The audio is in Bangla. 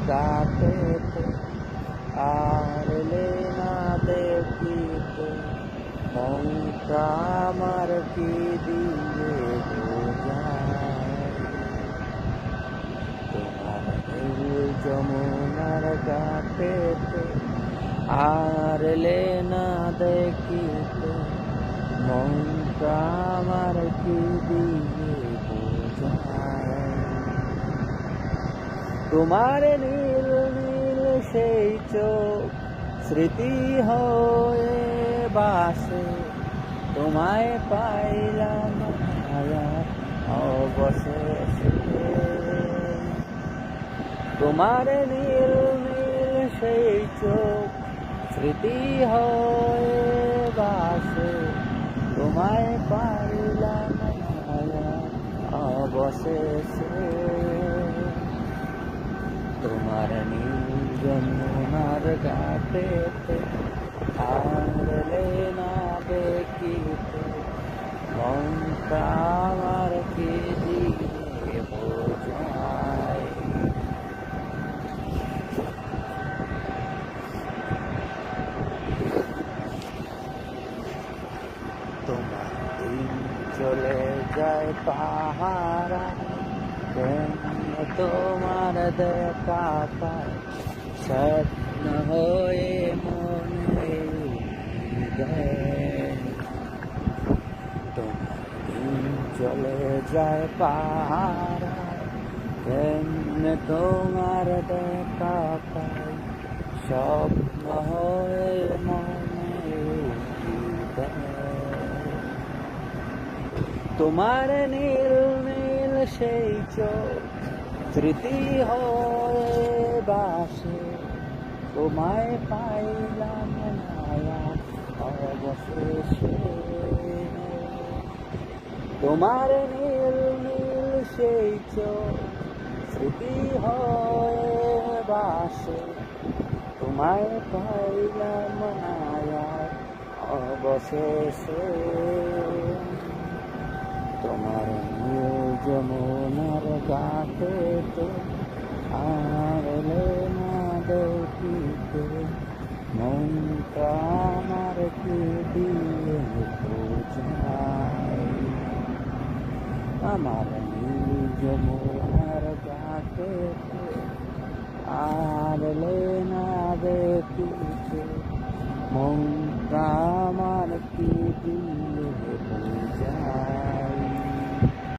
ঘাটেতে আর এলে না দেখিতে মনটা আমার কি দিয়ে বোঝায় তোমার নীল যমুনার ঘাটেতে আর এলে না দেখিতে মনটা আমার কি দিয়ে বোঝায় তোমার নীল নীল সেই চোখ স্মৃতি হয়ে বাসে তোমায় পাইলাম মায়ার অবশেষে তোমার নীল নীল সেই চোখ স্মৃতি হয়ে বাসে তোমায় পাইলাম মায়ার অবশেষে তোমার নীল যমুনার ঘাটেতে আর এলে না দেখিতে মনটা আমার কি দিয়ে বোঝায় তোমার দিন চলে যায় পাহারা তোমার দেখা পায় স্বপ্ন হয়ে মনে তোমার দিন চলে যায় পাহারা তোমার দেখা পায় স্বপ্ন হয়ে মনে তোমার নীল নীল সেই চোখ স্মৃতি হয়ে বাসে তোমায় পাইলাম মায়া অবশেষে তোমার নীল নীল সেই চোখ স্মৃতি হয়ে বাসে তোমায় পাইলাম মায়া অবশেষে তোমার নীল যমুনার ঘাটেতে আর এলে না দেখিতে মনটা আমার কি দিয়ে বোঝায় আমার নীল যমুনার ঘাটেতে আর এলে না দেখিতে মনটা আমার কি দিয়ে